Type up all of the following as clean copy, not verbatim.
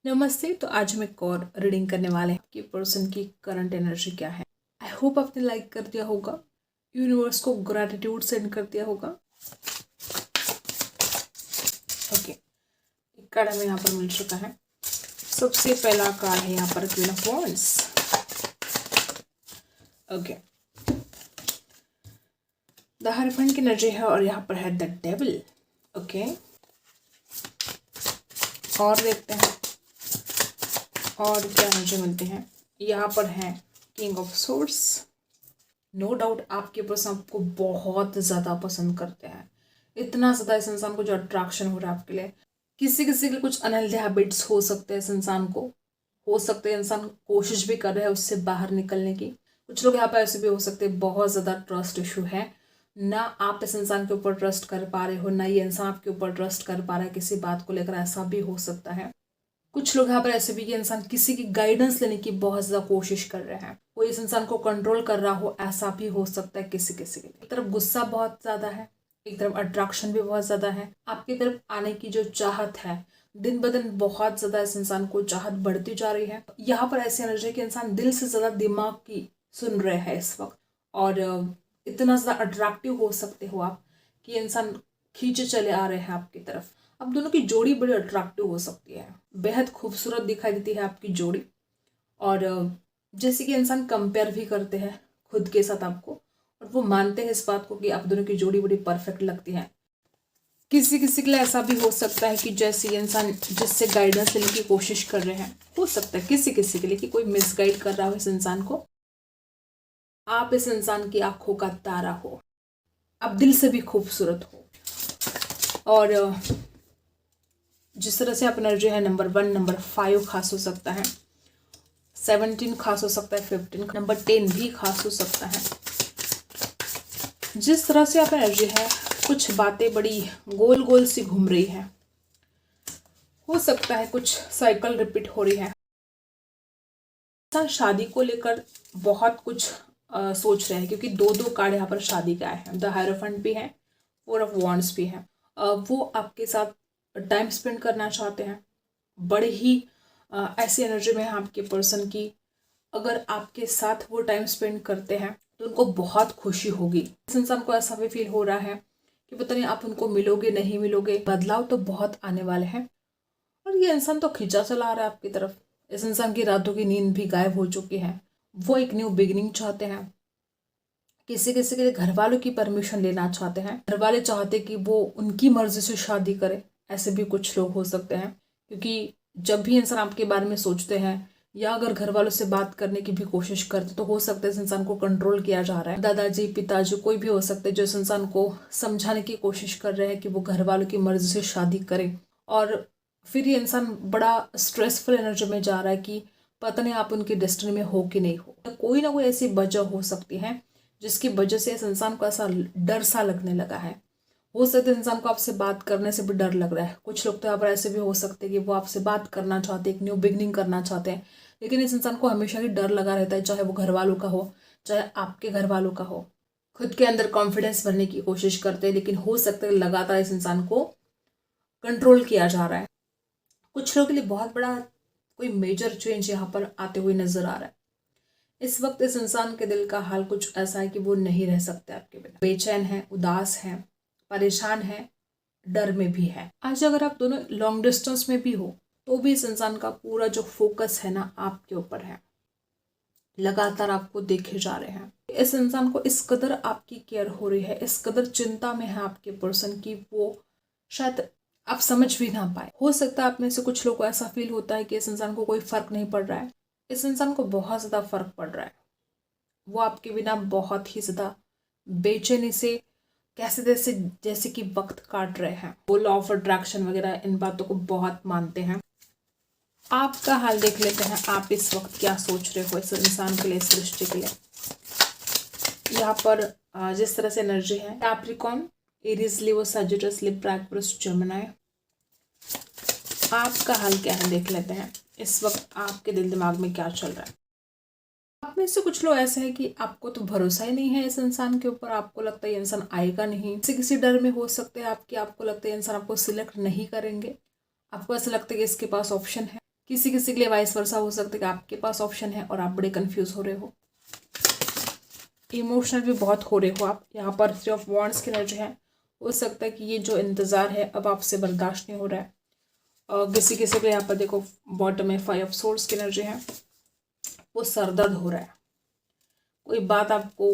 नमस्ते। तो आज हम एक और रीडिंग करने वाले हैं कि पर्सन की करंट एनर्जी क्या है। आई होप आपने लाइक कर दिया होगा, यूनिवर्स को ग्रैटिट्यूड सेंड कर दिया होगा। ओके, एक कार्ड हमें यहाँ पर मिल चुका है। सबसे पहला कार्ड है यहाँ पर queen of wands. Okay, the hierophant की एनर्जी है और यहाँ पर है द डेविल। ओके, और देखते हैं और क्या एनर्जी मिलती है। यहाँ पर है king of swords. No doubt आपके पर्सन आपको बहुत ज़्यादा पसंद करते हैं, इतना ज़्यादा इस इंसान को जो अट्रैक्शन हो रहा है आपके लिए। किसी किसी के कुछ अनहेल्दी हैबिट्स हो सकते हैं इस इंसान को, हो सकते हैं इंसान कोशिश भी कर रहे हैं उससे बाहर निकलने की। कुछ लोग यहाँ पर ऐसे भी हो सकते हैं बहुत ज़्यादा ट्रस्ट इशू है, ना आप इस इंसान के ऊपर ट्रस्ट कर पा रहे हो, ना ये इंसान आपके ऊपर ट्रस्ट कर पा रहा है किसी बात को लेकर, ऐसा भी हो सकता है। कुछ लोग यहाँ पर ऐसे भी कि इंसान किसी की गाइडेंस लेने की बहुत ज़्यादा कोशिश कर रहे हैं, कोई इस इंसान को कंट्रोल कर रहा हो, ऐसा भी हो सकता है किसी किसी के लिए। एक तरफ गुस्सा बहुत ज़्यादा है, एक तरफ अट्रैक्शन भी बहुत ज़्यादा है। आपकी तरफ आने की जो चाहत है दिन ब दिन बहुत ज़्यादा इस इंसान को चाहत बढ़ती जा रही है। यहाँ पर ऐसी एनर्जी कि इंसान दिल से ज़्यादा दिमाग की सुन रहे हैं इस वक्त, और इतना ज़्यादा अट्रैक्टिव हो सकते हो आप कि इंसान खींचे चले आ रहे हैं आपकी तरफ। अब दोनों की जोड़ी बड़ी अट्रैक्टिव हो सकती है, बेहद खूबसूरत दिखाई देती है आपकी जोड़ी। और जैसे कि इंसान कंपेयर भी करते हैं खुद के साथ आपको, और वो मानते हैं इस बात को कि आप दोनों की जोड़ी बड़ी परफेक्ट लगती है। किसी किसी के लिए ऐसा भी हो सकता है कि जैसे ये इंसान जिससे गाइडेंस लेने की कोशिश कर रहे हैं, हो सकता है किसी किसी के लिए कि कोई मिसगाइड कर रहा हो इस इंसान को। आप इस इंसान की आंखों का तारा हो, आप दिल से भी खूबसूरत हो, और जिस तरह से आप एनर्जी है नंबर 1, नंबर 5 खास हो सकता है, 17 खास हो सकता है, 15, नंबर 10 भी खास हो सकता है। जिस तरह से आप एनर्जी है, कुछ बातें बड़ी गोल गोल सी घूम रही है, हो सकता है कुछ साइकिल रिपीट हो रही है। इंसान शादी को लेकर बहुत कुछ सोच रहे हैं, क्योंकि दो दो कार्ड यहाँ पर शादी का है। द हायरोफेंट भी है, 4 ऑफ वॉन्ड्स भी है। वो आपके साथ टाइम स्पेंड करना चाहते हैं, बड़े ही ऐसी एनर्जी में है आपके पर्सन की। अगर आपके साथ वो टाइम स्पेंड करते हैं तो उनको बहुत खुशी होगी। इस इंसान को ऐसा भी फील हो रहा है कि पता नहीं आप उनको मिलोगे नहीं मिलोगे, बदलाव तो बहुत आने वाले हैं। और ये इंसान तो खींचा चला रहा है आपकी तरफ। इस इंसान की रातों की नींद भी गायब हो चुकी है, वो एक न्यू बिगिनिंग चाहते हैं। किसी किसी के लिए घर वालों की परमिशन लेना चाहते हैं, घर वाले चाहते कि वो उनकी मर्जी से शादी करे, ऐसे भी कुछ लोग हो सकते हैं। क्योंकि जब भी इंसान आपके बारे में सोचते हैं या अगर घर वालों से बात करने की भी कोशिश करते, तो हो सकता है इस इंसान को कंट्रोल किया जा रहा है। दादाजी, पिताजी, कोई भी हो सकते हैं जो इस इंसान को समझाने की कोशिश कर रहे हैं कि वो घर वालों की मर्जी से शादी करे। और फिर ये इंसान बड़ा स्ट्रेसफुल एनर्जी में जा रहा है कि पता नहीं आप उनकी डेस्टिनी में हो कि नहीं हो। कोई ना कोई ऐसी वजह हो सकती है जिसकी वजह से इस इंसान को ऐसा डर सा लगने लगा है। हो सकता है इंसान को आपसे बात करने से भी डर लग रहा है। कुछ लोग तो यहाँ पर ऐसे भी हो सकते हैं कि वो आपसे बात करना चाहते हैं, एक न्यू बिगनिंग करना चाहते हैं, लेकिन इस इंसान को हमेशा ही डर लगा रहता है, चाहे वो घर वालों का हो चाहे आपके घर वालों का हो। खुद के अंदर कॉन्फिडेंस भरने की कोशिश करते हैं, लेकिन हो सकता है लगातार इस इंसान को कंट्रोल किया जा रहा है। कुछ लोगों के लिए बहुत बड़ा कोई मेजर चेंज यहाँ पर आते हुए नजर आ रहा है। इस वक्त इस इंसान के दिल का हाल कुछ ऐसा है कि वो नहीं रह सकते आपके बिना। बेचैन है, उदास है, परेशान है, डर में भी है। आज अगर आप दोनों लॉन्ग डिस्टेंस में भी हो तो भी इस इंसान का पूरा जो फोकस है ना आपके ऊपर है, लगातार आपको देखे जा रहे हैं। इस इंसान को इस कदर आपकी केयर हो रही है, इस कदर चिंता में है आपके पर्सन की, वो शायद आप समझ भी ना पाए। हो सकता है आप में से कुछ लोगों को ऐसा फील होता है कि इस इंसान को कोई फर्क नहीं पड़ रहा है। इस इंसान को बहुत ज़्यादा फर्क पड़ रहा है। वो आपके बिना बहुत ही ज़्यादा बेचैनी से कैसे जैसे जैसे कि वक्त काट रहे हैं। वो लॉ ऑफ अट्रैक्शन वगैरह इन बातों को बहुत मानते हैं। आपका हाल देख लेते हैं, आप इस वक्त क्या सोच रहे हो इस इंसान के लिए, इस सृष्टि के लिए। यहाँ पर जिस तरह से एनर्जी है, कैप्रिकॉर्न, एरीज, लियो, सजिटस, लिब्रा, एक्वेरियस, जेमिनी। आपका हाल क्या है देख लेते हैं, इस वक्त आपके दिल दिमाग में क्या चल रहा है। आप में से कुछ लोग ऐसे हैं कि आपको तो भरोसा ही नहीं है इस इंसान के ऊपर, आपको लगता है ये इंसान आएगा नहीं। किसी डर में हो सकते हैं आपकी, आपको लगता है इंसान आपको सिलेक्ट नहीं करेंगे, आपको ऐसा लगता है कि इसके पास ऑप्शन है। किसी किसी के लिए वाइस वर्सा हो सकता है कि आपके पास ऑप्शन है और आप बड़े कंफ्यूज हो रहे हो, इमोशनल भी बहुत हो रहे हो आप। यहाँ पर 3 ऑफ वॉन्ड्स की एनर्जी है। हो सकता है कि ये जो इंतज़ार है अब आपसे बर्दाश्त नहीं हो रहा है। और किसी किसी को यहाँ पर देखो बॉटम में 5 ऑफ सोर्ड्स की एनर्जी है, वो सरदर्द हो रहा है, कोई बात आपको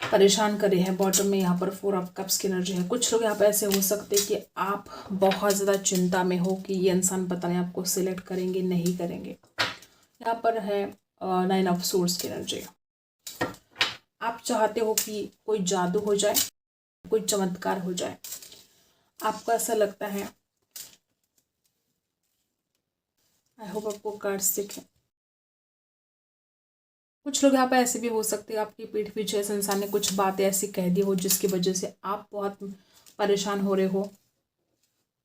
परेशान करे है। बॉटम में यहाँ पर 4 ऑफ कप्स की एनर्जी है। कुछ लोग यहाँ पर ऐसे हो सकते हैं कि आप बहुत ज़्यादा चिंता में हो कि ये इंसान पता नहीं आपको सिलेक्ट करेंगे नहीं करेंगे। यहाँ पर है 9 ऑफ सोर्ड्स की एनर्जी। आप चाहते हो कि कोई जादू हो जाए, कोई चमत्कार हो जाए, आपको ऐसा लगता है। आई होप आपको कार्ड्स दिखें। कुछ लोग यहाँ पे ऐसे भी हो सकते हैं आपकी पीठ पीछे इस इंसान ने कुछ बातें ऐसी कह दी हो जिसकी वजह से आप बहुत परेशान हो रहे हो।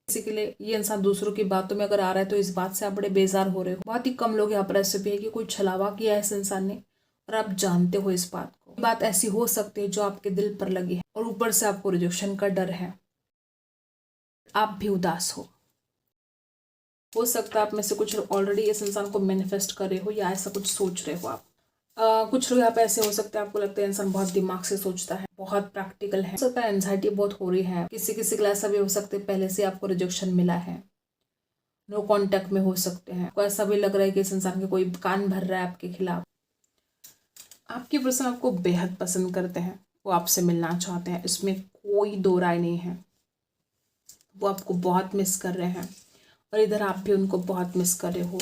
किसी के लिए ये इंसान दूसरों की बातों में अगर आ रहा है तो इस बात से आप बड़े बेजार हो रहे हो। बहुत ही कम लोग यहाँ पर ऐसे भी है कि कोई छलावा किया है इस इंसान ने और आप जानते हो इस बात को। बात ऐसी हो सकती है जो आपके दिल पर लगी है और ऊपर से आपको रिजेक्शन का डर है, आप भी उदास हो सकता है आप में से कुछ ऑलरेडी इस इंसान को मैनिफेस्ट कर रहे हो या ऐसा कुछ सोच रहे हो आप। कुछ लोग यहाँ पे ऐसे हो सकते हैं आपको लगता है इंसान बहुत दिमाग से सोचता है, बहुत प्रैक्टिकल है। हो सकता है एंजाइटी बहुत हो रही है। किसी किसी का ऐसा भी हो सकता है पहले से आपको रिजेक्शन मिला है, नो कांटेक्ट में हो सकते हैं। आपको ऐसा भी लग रहा है कि इस इंसान के कोई कान भर रहा है आपके खिलाफ। आपकी पर्सन आपको बेहद पसंद करते हैं, वो आपसे मिलना चाहते हैं, इसमें कोई दो राय नहीं है। वो आपको बहुत मिस कर रहे हैं और इधर आप भी उनको बहुत मिस कर रहे हो।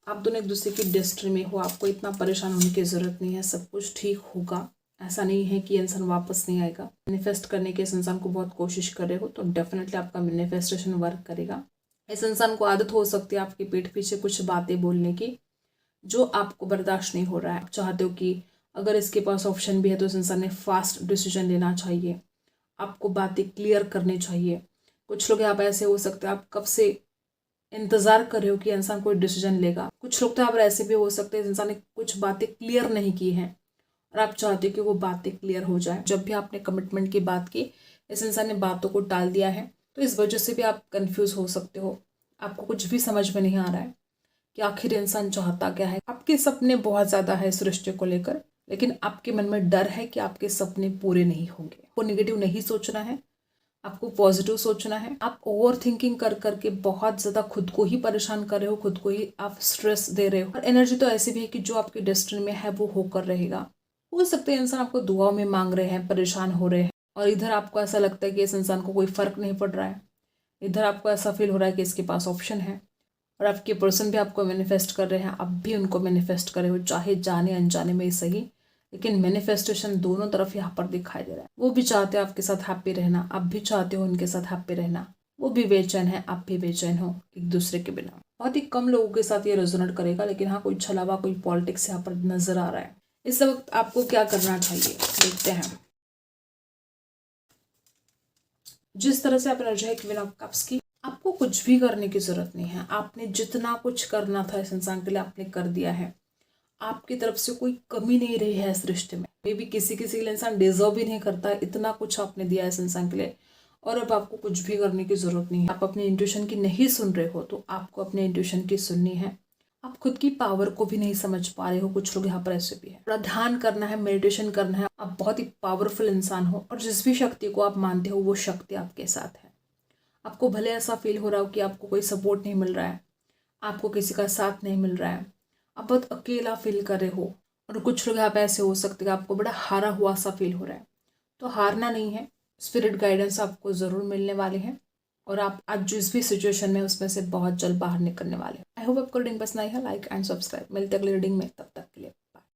आप दोनों एक दूसरे की डेस्टिनी में हो, आपको इतना परेशान होने की ज़रूरत नहीं है, सब कुछ ठीक होगा। ऐसा नहीं है कि इंसान वापस नहीं आएगा। मैनिफेस्ट करने के इस इंसान को बहुत कोशिश कर रहे हो तो डेफिनेटली आपका मैनिफेस्टेशन वर्क करेगा। इस इंसान को आदत हो सकती है आपके पीठ पीछे कुछ बातें बोलने की जो आपको बर्दाश्त नहीं हो रहा है। आप चाहते हो कि अगर इसके पास ऑप्शन भी है तो इस इंसान ने फास्ट डिसीजन लेना चाहिए, आपको बातें क्लियर करनी चाहिए। कुछ लोग यहाँ पर ऐसे हो सकते हैं आप कब से इंतजार कर रहे हो कि इंसान कोई डिसीजन लेगा। कुछ लोग तो यहाँ पर ऐसे भी हो सकते हैं इंसान ने कुछ बातें क्लियर नहीं की हैं और आप चाहते हो कि वो बातें क्लियर हो जाए। जब भी आपने कमिटमेंट की बात की इस इंसान ने बातों को टाल दिया है तो इस वजह से भी आप कंफ्यूज हो सकते हो। आपको कुछ भी समझ में नहीं आ रहा है कि आखिर इंसान चाहता क्या है। आपके सपने बहुत ज़्यादा है इस रिश्ते को लेकर, लेकिन आपके मन में डर है कि आपके सपने पूरे नहीं होंगे। वो निगेटिव नहीं सोचना है, आपको पॉजिटिव सोचना है। आप ओवर थिंकिंग कर करके बहुत ज़्यादा खुद को ही परेशान कर रहे हो, खुद को ही आप स्ट्रेस दे रहे हो। और एनर्जी तो ऐसी भी है कि जो आपके डेस्टिनी में है वो होकर रहेगा। हो सकता है इंसान आपको दुआओं में मांग रहे हैं, परेशान हो रहे हैं और इधर आपको ऐसा लगता है कि इस इंसान को कोई फ़र्क नहीं पड़ रहा है। इधर आपको ऐसा फील हो रहा है कि इसके पास ऑप्शन है और आपके पर्सन भी आपको मैनिफेस्ट कर रहे हैं, आप भी उनको मैनिफेस्ट कर रहे हो, चाहे जाने अनजाने में ही सही, लेकिन मैनिफेस्टेशन दोनों तरफ यहाँ पर दिखाई दे रहा है। वो भी चाहते हो आपके साथ हैप्पी रहना, आप भी चाहते हो उनके साथ हैप्पी रहना। वो भी बेचैन है, आप भी बेचैन हो एक दूसरे के बिना। बहुत ही कम लोगों के साथ ये रेजोनेट करेगा, लेकिन हाँ कोई छलावा, कोई पॉलिटिक्स यहाँ पर नजर आ रहा है। इस वक्त आपको क्या करना चाहिए देखते हैं। जिस तरह से आप एनर्जी है क्वीन ऑफ कप्स की, आपको कुछ भी करने की जरूरत नहीं है। आपने जितना कुछ करना था इस इंसान के लिए आपने कर दिया है। आपकी तरफ से कोई कमी नहीं रही है इस रिश्ते में। मे भी किसी किसी के लिए इंसान डिजर्व भी नहीं करता, इतना कुछ आपने दिया है इस इंसान के लिए और अब आपको कुछ भी करने की जरूरत नहीं है। आप अपने इंट्यूशन की नहीं सुन रहे हो तो आपको अपने इंट्यूशन की सुननी है। आप खुद की पावर को भी नहीं समझ पा रहे हो। कुछ लोग यहाँ पर ऐसे भी है। थोड़ा ध्यान करना है, मेडिटेशन करना है। आप बहुत ही पावरफुल इंसान हो और जिस भी शक्ति को आप मानते हो वो शक्ति आपके साथ है। आपको भले ऐसा फील हो रहा हो कि आपको कोई सपोर्ट नहीं मिल रहा है, आपको किसी का साथ नहीं मिल रहा है, आप बहुत अकेला फील कर रहे हो और कुछ लोग यहाँ पे ऐसे हो सकते हैं आपको बड़ा हारा हुआ सा फील हो रहा है। तो हारना नहीं है, स्पिरिट गाइडेंस आपको ज़रूर मिलने वाले हैं और आप आज जिस भी सिचुएशन में उसमें से बहुत जल्द बाहर निकलने वाले हैं। आई होप आपको रीडिंग पसंद आई है। Like and subscribe. मिलते अगली रीडिंग में, तब तक के लिए।